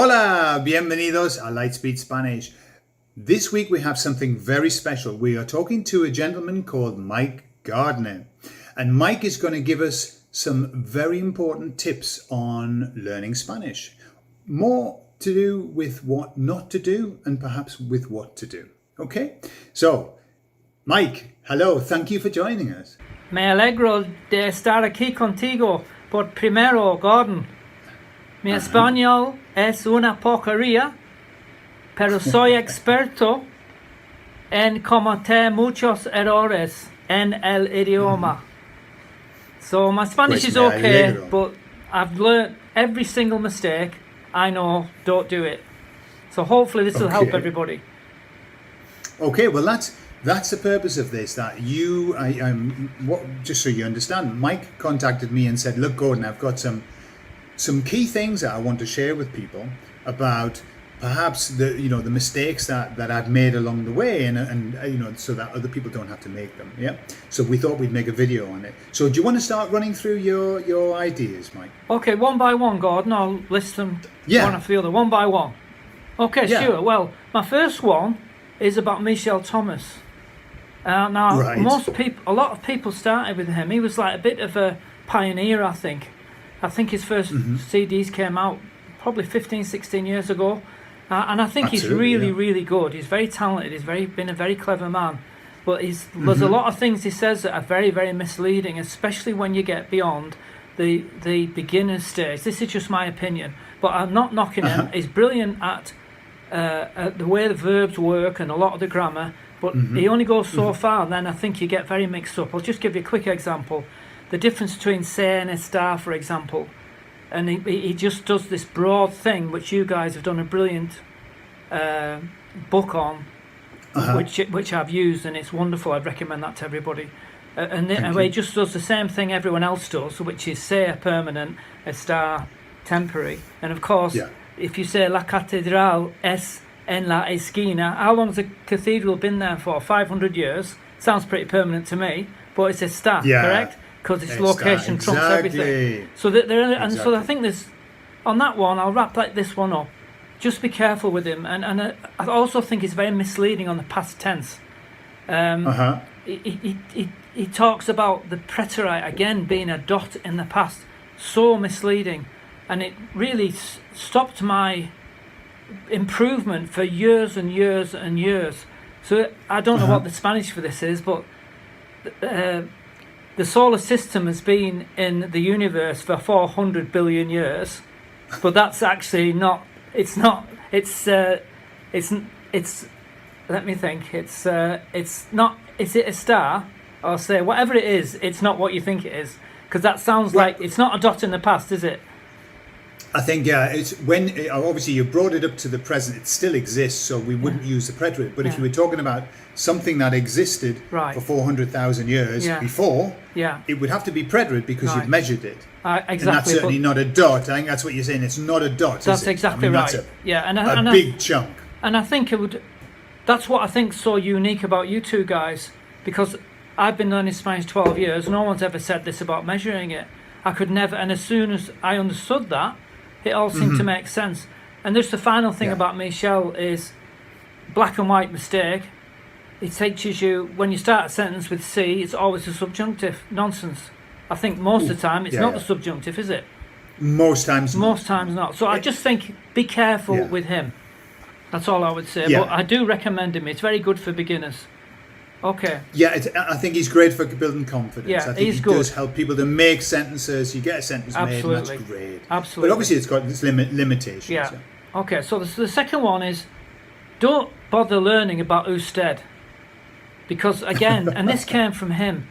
Hola, bienvenidos a Lightspeed Spanish. This week we have something very special. We are talking to a gentleman called Mike Gardner. And Mike is going to give us some very important tips on learning Spanish. More to do with what not to do and perhaps with what to do. Okay? So, Mike, hello. Thank you for joining us. Me alegro de estar aquí contigo por primero, Gordon. Mi español es una porquería, pero soy experto en cometer muchos errores en el idioma. So my Spanish Pues is me okay, alegro. but I've learnt every single mistake. I know, don't do it. So hopefully this will help Okay. everybody. Okay, well that's the purpose of this. That just so you understand, Mike contacted me and said, "Look, Gordon, I've got some key things that I want to share with people about perhaps the mistakes that I've made along the way, and so that other people don't have to make them." Yeah. So we thought we'd make a video on it. So do you want to start running through your ideas, Mike? Okay, one by one, Gordon. I'll list them Yeah. one after the other, one by one. Okay, Yeah. sure. Well, my first one is about Michel Thomas. Now, Right. a lot of people started with him. He was like a bit of a pioneer, I think. I think his first CDs came out probably 15, 16 years ago. And I think Absolutely, he's really, yeah. really good. He's very talented. He's been a very clever man. But there's a lot of things he says that are very, very misleading, especially when you get beyond the beginner stage. This is just my opinion. But I'm not knocking him. He's brilliant at the way the verbs work and a lot of the grammar. But he only goes so far, and then I think you get very mixed up. I'll just give you a quick example. The difference between say and estar, for example. And he just does this broad thing, which you guys have done a brilliant book on, which I've used, and it's wonderful. I'd recommend that to everybody. And he just does the same thing everyone else does, which is say permanent, estar temporary. And of course, if you say La Catedral es en la esquina, how long has the cathedral been there for? 500 years. Sounds pretty permanent to me, but it's estar, correct? Because its location trumps everything. So so I think there's on that one. I'll wrap this one up. Just be careful with him, and I also think it's very misleading on the past tense. He talks about the preterite again being a dot in the past. So misleading, and it really stopped my improvement for years and years and years. So I don't know what the Spanish for this is, but the solar system has been in the universe for 400 billion years, but that's actually not. It's not. It's. Let me think. It's not. Is it a star? Or say whatever it is. It's not what you think it is, because that sounds like it's not a dot in the past, is it? I think it's when obviously you brought it up to the present. It still exists, so we wouldn't use the preterite. But if you were talking about something that existed for 400,000 years before, it would have to be preterite because you've measured it. Exactly. And that's certainly not a dot. I think that's what you're saying. It's not a dot. That's exactly right. That's and a big chunk. And I think it would. That's what I think's so unique about you two guys, because I've been learning Spanish 12 years. No one's ever said this about measuring it. I could never. And as soon as I understood that, it all seemed to make sense. And just the final thing about Michel is black and white mistake. It teaches you when you start a sentence with C, it's always a subjunctive. Nonsense. I think most of the time it's not the subjunctive, is it? Most times not. So I just think be careful with him. That's all I would say. But I do recommend him. It's very good for beginners. Okay. Yeah, I think he's great for building confidence. Yeah, I think he's he good. does help people to make sentences. You get a sentence made, and that's great. Absolutely. But obviously it's got its limitations. Yeah. Okay, so the second one is don't bother learning about usted. Because again, and this came from him,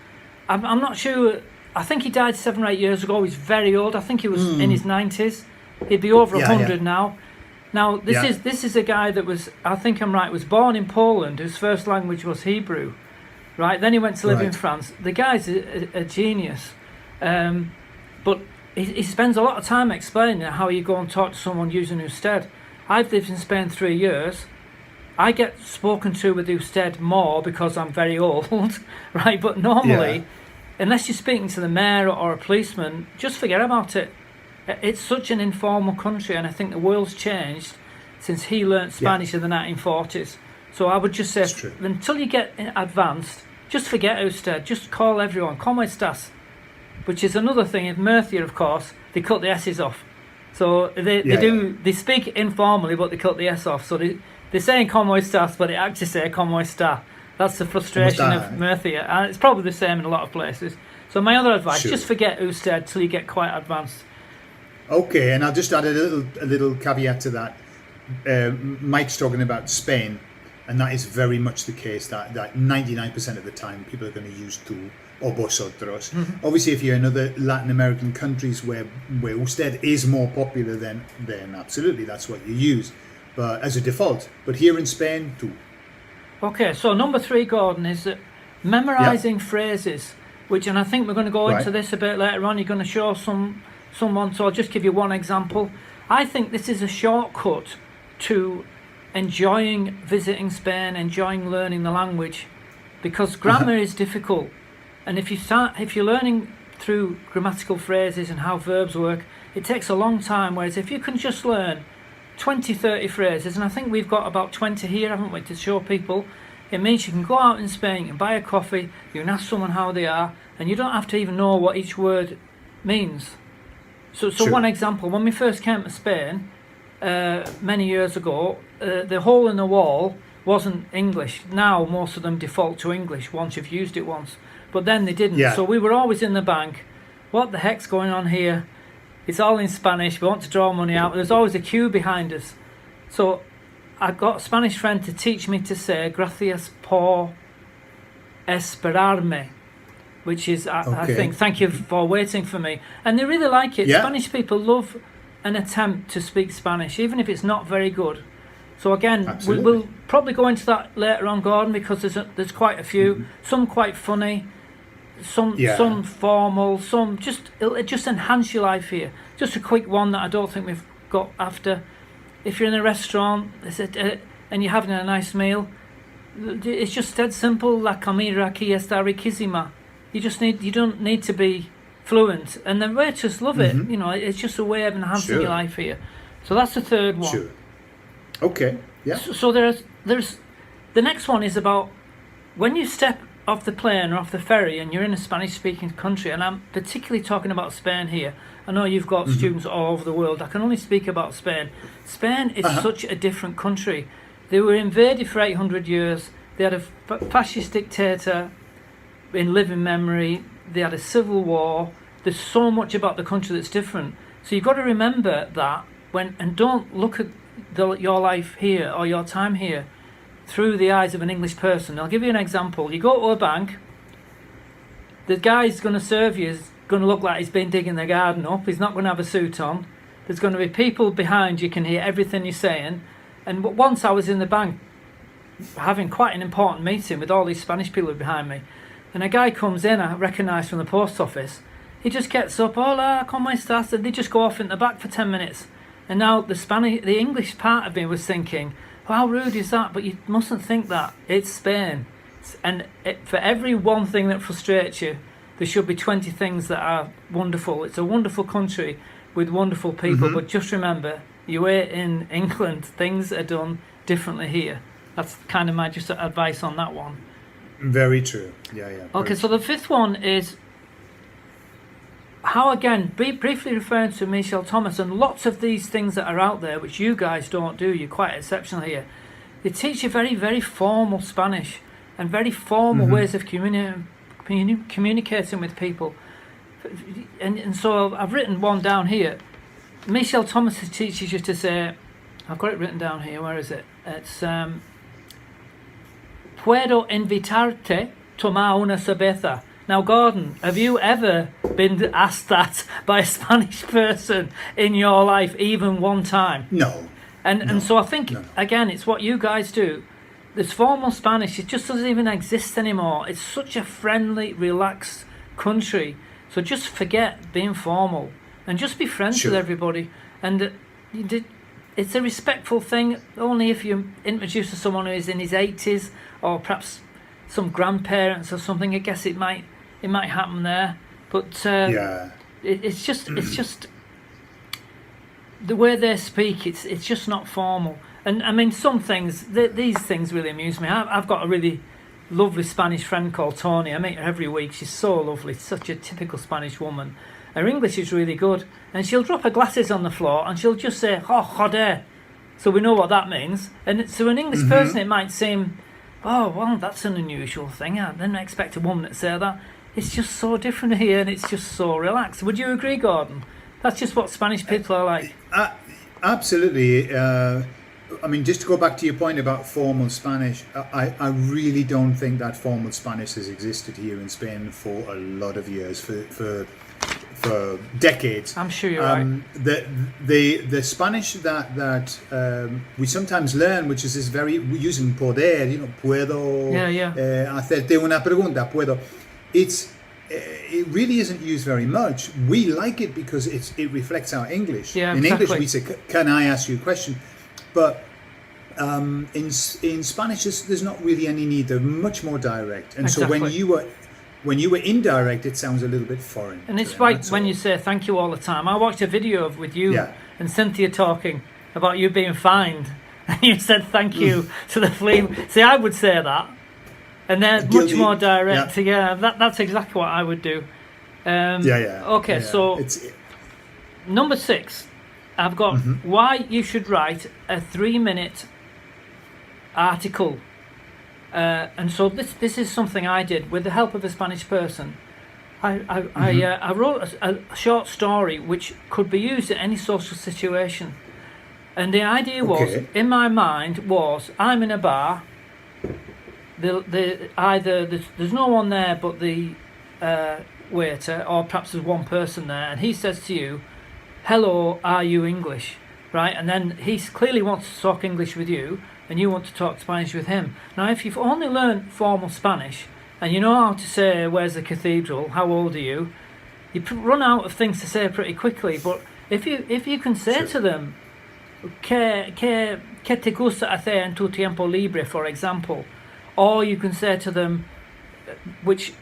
I'm not sure, I think he died 7 or 8 years ago. He's very old. I think he was in his 90s. He'd be over 100 now. Now, this is a guy that was, I think I'm right, was born in Poland, whose first language was Hebrew. Right, then he went to live in France. The guy's a genius, but he spends a lot of time explaining how you go and talk to someone using usted. I've lived in Spain 3 years. I get spoken to with usted more because I'm very old, right? But normally, unless you're speaking to the mayor or a policeman, just forget about it. It's such an informal country, and I think the world's changed since he learnt Spanish in the 1940s. So I would just say, until you get advanced, just forget usted. Just call everyone "Cómo estás," which is another thing. In Murcia, of course, they cut the S's off. So they speak informally, but they cut the S off. So they're saying "Cómo estás," but they actually say "Cómo está." That's the frustration of Murcia, and it's probably the same in a lot of places. So my other advice: just forget usted till you get quite advanced. Okay, and I'll just add a little caveat to that. Mike's talking about Spain, and that is very much the case. That 99% of the time, people are going to use tú or vosotros. Obviously, if you're in other Latin American countries where usted is more popular, then absolutely that's what you use, but as a default. But here in Spain, tú. Okay, so number 3, Gordon, is that memorizing phrases, and I think we're going to go into this a bit later on. You're going to show someone, so I'll just give you one example. I think this is a shortcut to enjoying visiting Spain, enjoying learning the language, because grammar is difficult, and if you're learning through grammatical phrases and how verbs work, it takes a long time. Whereas if you can just learn 20-30 phrases, and I think we've got about 20 here, haven't we, to show people, it means you can go out in Spain, you can buy a coffee, you can ask someone how they are, and you don't have to even know what each word means. So one example, when we first came to Spain many years ago, the hole in the wall wasn't English. Now most of them default to English once you've used it once, but then they didn't. So we were always in the bank. What the heck's going on here? It's all in Spanish. We want to draw money out. There's always a queue behind us. So I got a Spanish friend to teach me to say "Gracias por esperarme," which is, I think, thank you for waiting for me. And they really like it. Spanish people love an attempt to speak Spanish, even if it's not very good. So again, we'll probably go into that later on, Gordon, because there's quite a few. Some quite funny, some formal, some it'll just enhance your life here. Just a quick one that I don't think we've got after. If you're in a restaurant and you're having a nice meal, it's just dead simple. La comida aquí está riquísima. You don't need to be fluent, and the waiters love it. You know, it's just a way of enhancing your life here. So that's the third one. Sure. Okay. Yeah. So there's the next one is about when you step off the plane or off the ferry and you're in a Spanish-speaking country, and I'm particularly talking about Spain here. I know you've got students all over the world. I can only speak about Spain. Spain is such a different country. They were invaded for 800 years. They had a fascist dictator in living memory. They had a civil war. There's so much about the country that's different. So you've got to remember that and don't look at your life here or your time here through the eyes of an English person. I'll give you an example. You go to a bank, the guy's going to serve you is going to look like he's been digging the garden up. He's not going to have a suit on. There's going to be people behind you, can hear everything you're saying. And once I was in the bank having quite an important meeting with all these Spanish people behind me, and a guy comes in I recognise from the post office. He just gets up, "Hola, ¿cómo estás?" and they just go off in the back for 10 minutes. And now the English part of me was thinking, how rude is that? But you mustn't think that. It's Spain. And for every one thing that frustrates you, there should be 20 things that are wonderful. It's a wonderful country with wonderful people. But just remember, you're in England, things are done differently here. That's kind of my just advice on that one. Very true. Yeah. Okay, so the fifth one is how, again, briefly referring to Michel Thomas, and lots of these things that are out there, which you guys don't do, you're quite exceptional here. They teach you very, very formal Spanish and very formal ways of communicating with people. And so I've written one down here. Michel Thomas teaches you to say, I've got it written down here, where is it? It's Puedo invitarte tomar una cerveza. Now, Gordon, have you ever been asked that by a Spanish person in your life, even one time? No. And so I think, again, it's what you guys do. This formal Spanish, it just doesn't even exist anymore. It's such a friendly, relaxed country. So just forget being formal and just be friends with everybody. And it's a respectful thing. Only if you introduce to someone who is in his 80s or perhaps some grandparents or something, I guess it might happen there. But it's just the way they speak, it's just not formal. And I mean, some things, these things really amuse me. I've got a really lovely Spanish friend called Tony. I meet her every week. She's so lovely, such a typical Spanish woman. Her English is really good, and she'll drop her glasses on the floor and she'll just say, "Oh, joder." So we know what that means. And to an English person, it might seem, "Oh, well, that's an unusual thing. I didn't expect a woman to say that." It's just so different here, and it's just so relaxed. Would you agree, Gordon? That's just what Spanish people are like. Absolutely. I mean, just to go back to your point about formal Spanish, I really don't think that formal Spanish has existed here in Spain for a lot of years, for decades. I'm sure you're right. The Spanish that we sometimes learn, which is this very using poder, puedo hacerte una pregunta, puedo. It really isn't used very much. We like it because it reflects our English. Yeah, in exactly. English we say, "Can I ask you a question?" But in Spanish, there's not really any need. They're much more direct, and Exactly. so when you were indirect, it sounds a little bit foreign. And it's them, like that's when all. you say thank you all the time. I watched a video with you Yeah. and Cynthia talking about you being fined, and you said thank you to the flea. See, I would say that, and they're much Guilty. more direct. Yeah, that's exactly what I would do. Okay, so number 6, I've got why you should write a 3-minute article. And so this is something I did with the help of a Spanish person. I wrote a short story which could be used in any social situation. And the idea was, in my mind, was I'm in a bar. There's no one there but the waiter, or perhaps there's one person there, and he says to you, "Hello, are you English?" Right? And then he clearly wants to talk English with you, and you want to talk Spanish with him. Now, if you've only learned formal Spanish and you know how to say, "Where's the cathedral? How old are you?" You run out of things to say pretty quickly. But if you can say to them, ¿Qué te gusta hacer en tu tiempo libre?" for example, or you can say to them, which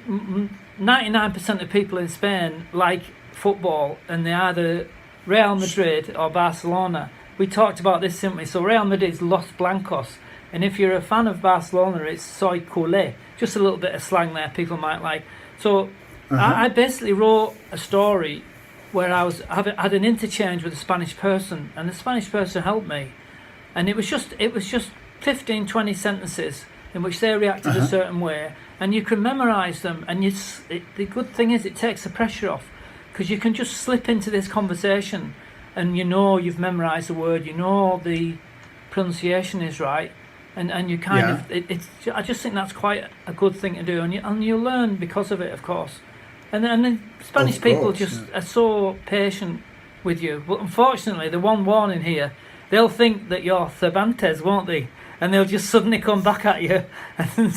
99% of people in Spain like football, and they're either Real Madrid or Barcelona. We talked about this simply. So Real Madrid is Los Blancos, and if you're a fan of Barcelona, it's Soy culé. Just a little bit of slang there people might like. So I basically wrote a story where I had an interchange with a Spanish person, and the Spanish person helped me, and it was just 15, 20 sentences in which they reacted a certain way, and you can memorize them. And the good thing is it takes the pressure off, because you can just slip into this conversation, and you've memorized the word, the pronunciation is right, and you kind of I just think that's quite a good thing to do, and you learn because of it, of course. And then Spanish people just are so patient with you. But unfortunately, the one warning here, they'll think that you're Cervantes, won't they? And they'll just suddenly come back at you, and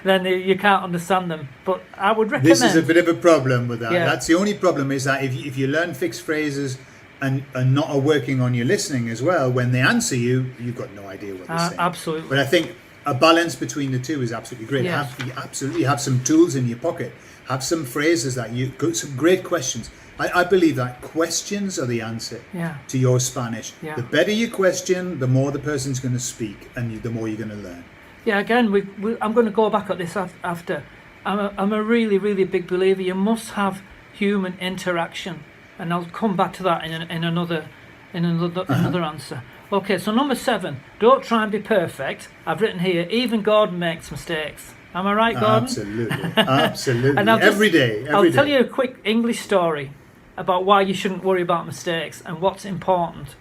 then you can't understand them. But I would recommend... This is a bit of a problem with that. Yeah. That's the only problem, is that if you learn fixed phrases and not are working on your listening as well, when they answer you, you've got no idea what they're saying. Absolutely. But I think a balance between the two is absolutely great. Yes. Absolutely have some tools in your pocket. Have some phrases that some great questions. I believe that questions are the answer to your Spanish. Yeah. The better your question, the more the person's going to speak, and the more you're going to learn. Yeah, again, I'm going to go back at this after. I'm a really, really big believer. You must have human interaction, and I'll come back to that in another answer. Okay, so number 7, don't try and be perfect. I've written here, even Gordon makes mistakes. Am I right, Gordon? Absolutely. And Every day. I'll tell you a quick English story about why you shouldn't worry about mistakes and what's important.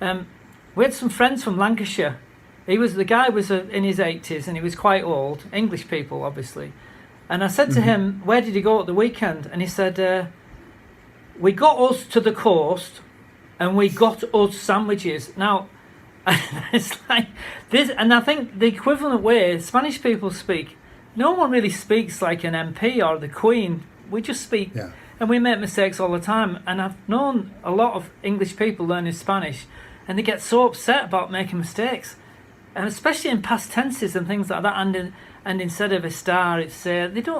We had some friends from Lancashire. The guy was in his 80s, and he was quite old. English people, obviously. And I said to him, "Where did you go at the weekend?" And he said, "We got us to the coast, and we got us sandwiches." Now, it's like this, and I think the equivalent way Spanish people speak, no one really speaks like an MP or the Queen. We just speak, and we make mistakes all the time. And I've known a lot of English people learning Spanish, and they get so upset about making mistakes, and especially in past tenses and things like that. And instead of estar, it's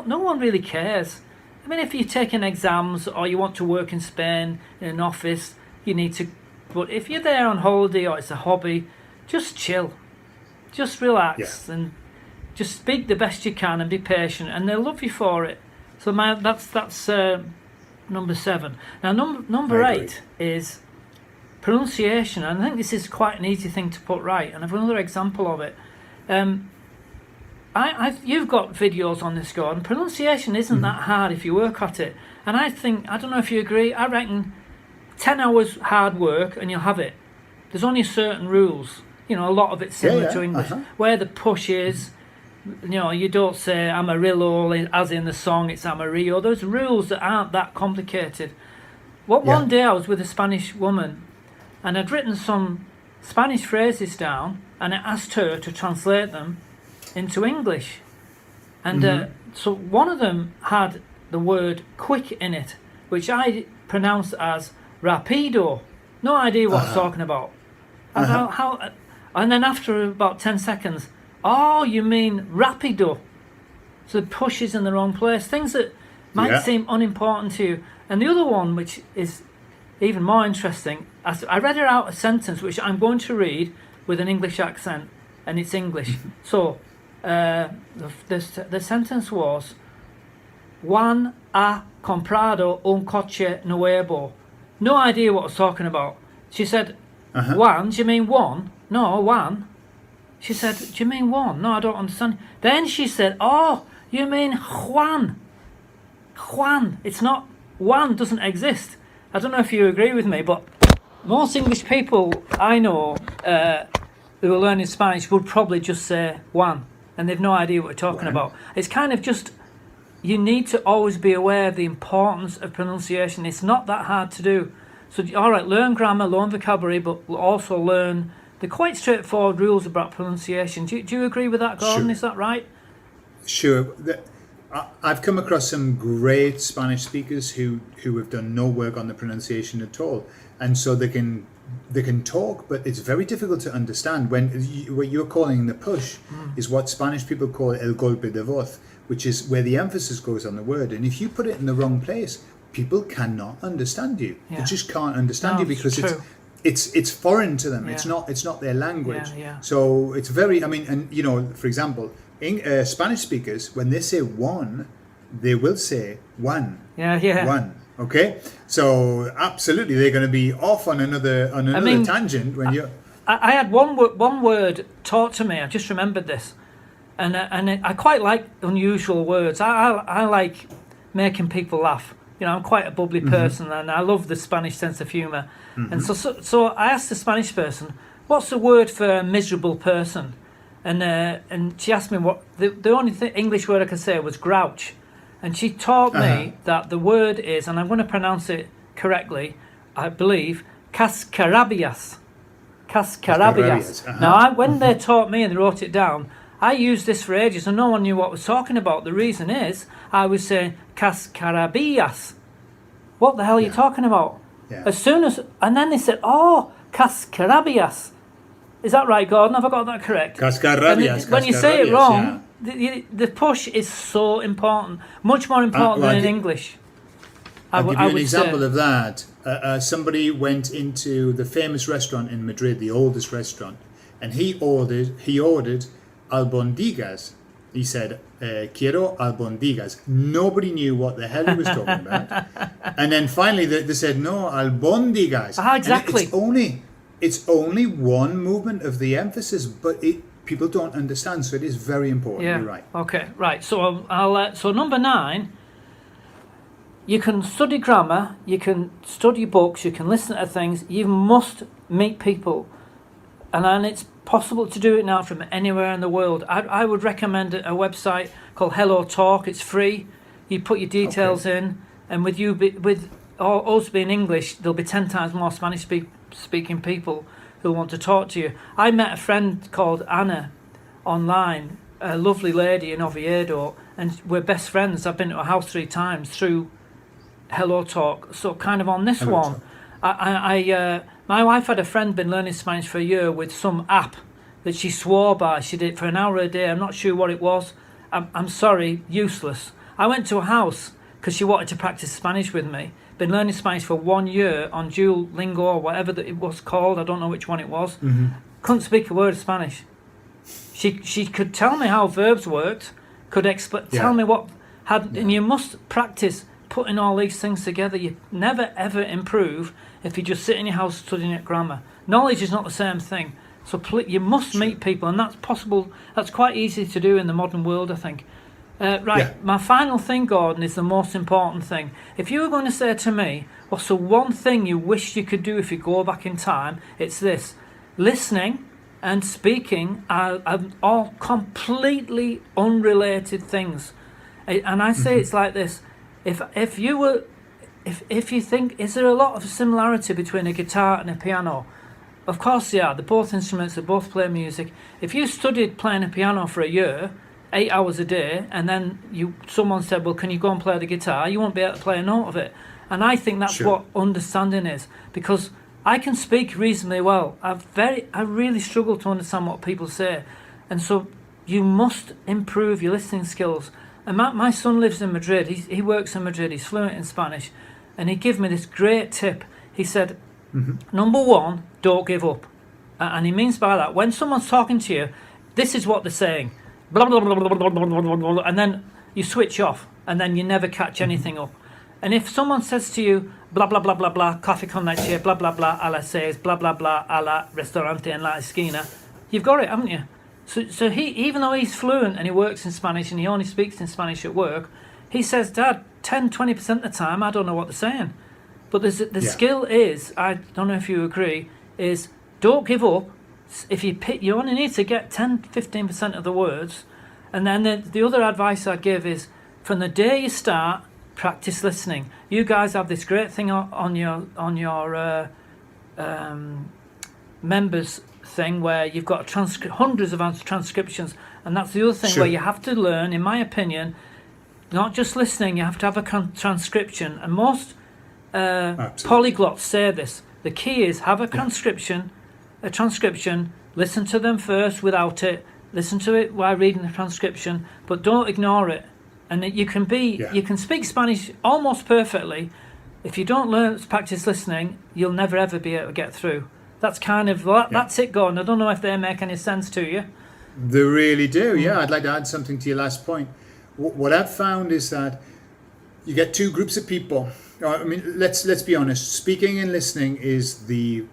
no one really cares. I mean, if you're taking exams or you want to work in Spain in an office, you need to But if you're there on holiday or it's a hobby, just chill, just relax, and just speak the best you can and be patient, and they'll love you for it. So that's number 7. Now number 8 is pronunciation, and I think this is quite an easy thing to put right. And I've another example of it. You've got videos on this, Gordon. Pronunciation isn't that hard if you work at it. And I don't know if you agree, I reckon 10 hours hard work and you'll have it. There's only certain rules. A lot of it's similar to English. Where the push is, you don't say Amarillo as in the song, it's Amarillo. There's rules that aren't that complicated. One day I was with a Spanish woman and I'd written some Spanish phrases down and I asked her to translate them into English. And so one of them had the word quick in it, which I pronounced as rapido. No idea what I was talking about. And then after about 10 seconds, oh, you mean rapido. So the push is in the wrong place. Things that might seem unimportant to you. And the other one, which is even more interesting, I read her out a sentence which I'm going to read with an English accent, and it's English. So the sentence was, Juan ha comprado un coche nuevo. No idea what I was talking about. She said, Juan, do you mean one? No, Juan. She said, do you mean one? No, I don't understand. Then she said, oh, you mean Juan. Juan. It's not, Juan doesn't exist. I don't know if you agree with me, but most English people I know who are learning Spanish would probably just say Juan, and they've no idea what we're talking about. It's kind of just, you need to always be aware of the importance of pronunciation. It's not that hard to do. So, all right, learn grammar, learn vocabulary, but also learn the quite straightforward rules about pronunciation. Do you agree with that, Gordon? Sure. Is that right? Sure. I've come across some great Spanish speakers who have done no work on the pronunciation at all, and so they can talk, but it's very difficult to understand. What you're calling the push is what Spanish people call el golpe de voz, which is where the emphasis goes on the word, and if you put it in the wrong place, people cannot understand you. They just can't understand you because it's foreign to them. It's not their language. So it's very, for example, Spanish speakers, when they say one, they will say one. One. Okay, so absolutely, they're going to be off on another tangent when you. I had one word taught to me. I just remembered this, and I quite like unusual words. I like making people laugh. I'm quite a bubbly person, and I love the Spanish sense of humour. And so I asked the Spanish person, "What's the word for a miserable person?" And she asked me what the only English word I could say was grouch. And she taught me that the word is, and I'm going to pronounce it correctly, I believe, cascarabias. Cascarabias. Now, when they taught me and they wrote it down, I used this for ages and no one knew what I was talking about. The reason is, I was saying cascarabias. What the hell are you talking about? And then they said, oh, cascarabias. Is that right, Gordon? Have I got that correct? Cascarabias. When you say it wrong, the push is so important, much more important than in English. I'll give you an example of that. Somebody went into the famous restaurant in Madrid, the oldest restaurant, and he ordered albondigas. He said, quiero albondigas. Nobody knew what the hell he was talking about. And then finally they said, no, albondigas. Exactly. It's only one movement of the emphasis, but people don't understand, so it is very important. You're right. Okay, right. So so number 9, you can study grammar, you can study books, you can listen to things. You must meet people, and it's possible to do it now from anywhere in the world. I would recommend a website called Hello Talk. It's free. You put your details in, and with us being English, there'll be 10 times more Spanish speaking people who want to talk to you. I met a friend called Anna online, a lovely lady in Oviedo, and we're best friends. I've been to her house 3 times through Hello Talk. So kind of on this one, my wife had a friend been learning Spanish for a year with some app that she swore by. She did it for an hour a day. I'm not sure what it was. I'm sorry, useless. I went to her house because she wanted to practice Spanish with me, been learning Spanish for 1 year on Duolingo or whatever that it was called. I don't know which one it was. Couldn't speak a word of Spanish. She could tell me how verbs worked, could tell me what had, and you must practice putting all these things together. You never ever improve if you just sit in your house studying at grammar. Knowledge is not the same thing. So you must meet people, and that's possible. That's quite easy to do in the modern world, I think. My final thing, Gordon, is the most important thing. If you were going to say to me, what's the one thing you wish you could do if you go back in time, it's this. Listening and speaking are all completely unrelated things. And I say it's like this. If you think, is there a lot of similarity between a guitar and a piano? Of course they are. They're both instruments, they both play music. If you studied playing a piano for a year, 8 hours a day, and then someone said, well, can you go and play the guitar? You won't be able to play a note of it. And I think that's what understanding is, because I can speak reasonably well. I really struggle to understand what people say. And so you must improve your listening skills. And my son lives in Madrid. He works in Madrid. He's fluent in Spanish. And he gave me this great tip. He said, number one, don't give up. And he means by that, when someone's talking to you, this is what they're saying. Blah, blah, blah, blah, blah, blah, blah, blah, and then you switch off, and then you never catch anything up. And if someone says to you, blah, blah, blah, blah, blah, coffee con leche, blah, blah, blah, a la seis, blah, blah, blah, a la restaurante en la esquina, you've got it, haven't you? So he, even though he's fluent and he works in Spanish and he only speaks in Spanish at work, he says, Dad, 10-20% of the time, I don't know what they're saying. But the skill is, I don't know if you agree, is don't give up. If you only need to get 10-15% of the words. And then the other advice I'd give is, from the day you start, practice listening. You guys have this great thing on your members thing where you've got hundreds of transcriptions, and that's the other thing where you have to learn, in my opinion, not just listening, you have to have a transcription. And most polyglots say this. The key is have a transcription, listen to them first without it, listen to it while reading the transcription, but don't ignore it. And you can speak Spanish almost perfectly. If you don't practice listening, you'll never ever be able to get through. That's kind of that's it, Gordon. I don't know if they make any sense to you. They really do. Yeah, I'd like to add something to your last point. What I've found is that you get two groups of people. I mean, let's be honest. Speaking and listening is the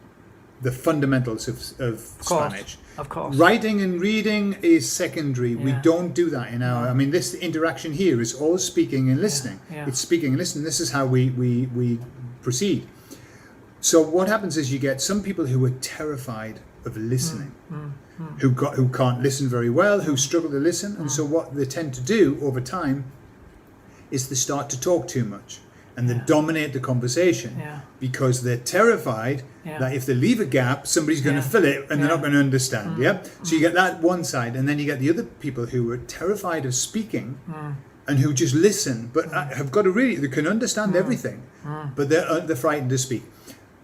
fundamentals of Spanish. Of course. Writing and reading is secondary. We don't do that in our. I mean, this interaction here is all speaking and listening. It's speaking and listening. This is how we proceed. So what happens is you get some people who are terrified of listening, who can't listen very well, who struggle to listen, and so what they tend to do over time is they start to talk too much. And they dominate the conversation because they're terrified that if they leave a gap, somebody's going to fill it and they're not going to understand. So you get that one side, and then you get the other people who are terrified of speaking and who just listen, but have got they can understand everything, but they're frightened to speak.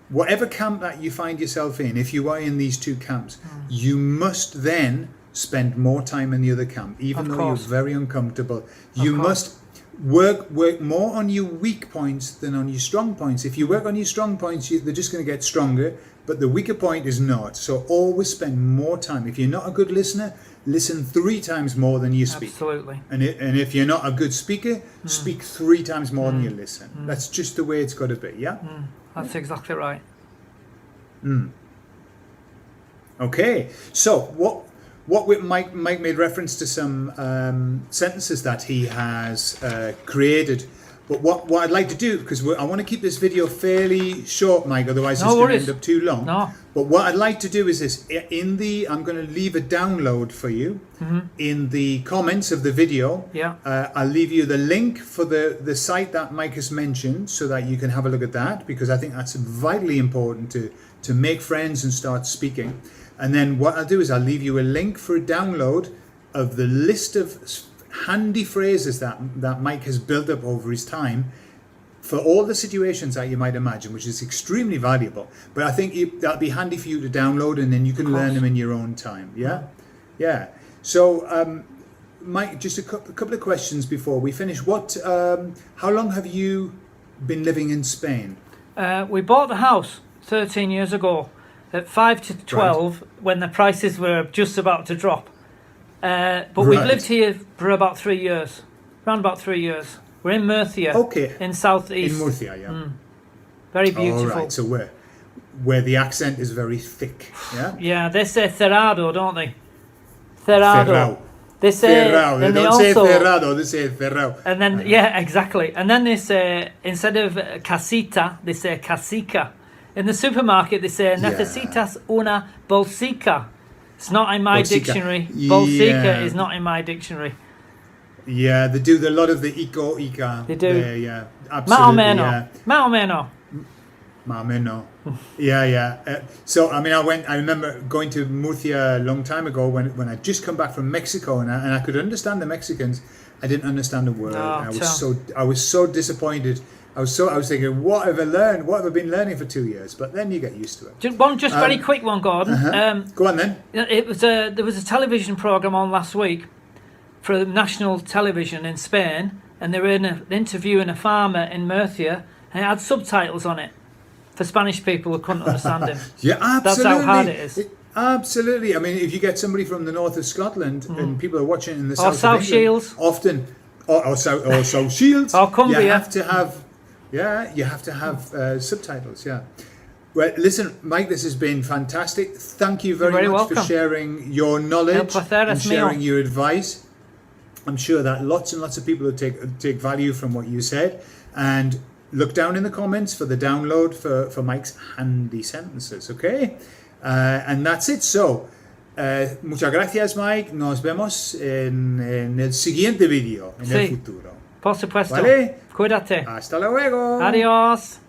Whatever camp that you find yourself in, if you are in these two camps, you must then spend more time in the other camp, even though you're very uncomfortable. You must work more on your weak points than on your strong points. If you work on your strong points, they're just going to get stronger, but the weaker point is not. So always spend more time. If you're not a good listener, listen 3 times more than you speak. Absolutely. And if you're not a good speaker, speak 3 times more than you listen. That's just the way it's got to be. That's exactly right. Okay, so Mike made reference to some sentences that he has created, but what I'd like to do, because I want to keep this video fairly short, Mike, otherwise it's going to end up too long. But what I'd like to do is this: I'm going to leave a download for you in the comments of the video. I'll leave you the link for the site that Mike has mentioned, so that you can have a look at that, because I think that's vitally important to make friends and start speaking. And then what I'll do is I'll leave you a link for a download of the list of handy phrases that Mike has built up over his time for all the situations that you might imagine, which is extremely valuable. But I think that'll be handy for you to download, and then you can learn them in your own time. Yeah. So, Mike, just a couple of questions before we finish. How long have you been living in Spain? We bought the house 13 years ago at 5 to 12 when the prices were just about to drop. But we've lived here for about 3 years, around about 3 years. We're in Murcia, in southeast. In Murcia, yeah. Very beautiful. All right, so where the accent is very thick, yeah? Yeah, they say cerrado, don't they? Cerrado. Cerrado. They say, Cerrado. They don't say cerrado, they say cerrado. And then, yeah, exactly. And then they say, instead of casita, they say casica. In the supermarket, they say, necesitas una bolsica. It's not in my dictionary. Bolsica is not in my dictionary. Yeah, they do a lot of the ica. They do. Yeah, absolutely. Más o menos. Yeah. So I mean, I remember going to Murcia a long time ago when I just come back from Mexico, and I could understand the Mexicans. I didn't understand a word. I was so disappointed. I was thinking, what have I learned? What have I been learning for 2 years? But then you get used to it. Just very quick one, Gordon. Go on then. There was a television program on last week for national television in Spain, and they were interviewing a farmer in Murcia, and it had subtitles on it for Spanish people who couldn't understand him. Yeah, absolutely. That's how hard it is. Absolutely. I mean, if you get somebody from the north of Scotland and people are watching in the south of South England, Shields, often, or South Shields, or Cumbria, you have to have subtitles. Yeah. Well, listen, Mike, this has been fantastic. Thank you very much for sharing your knowledge and sharing your advice. I'm sure that lots and lots of people will take value from what you said. And look down in the comments for the download for Mike's handy sentences, okay? And that's it. So, muchas gracias, Mike. Nos vemos en el siguiente video, en el futuro. Por supuesto. ¿Vale? Cuídate. Hasta luego. Adiós.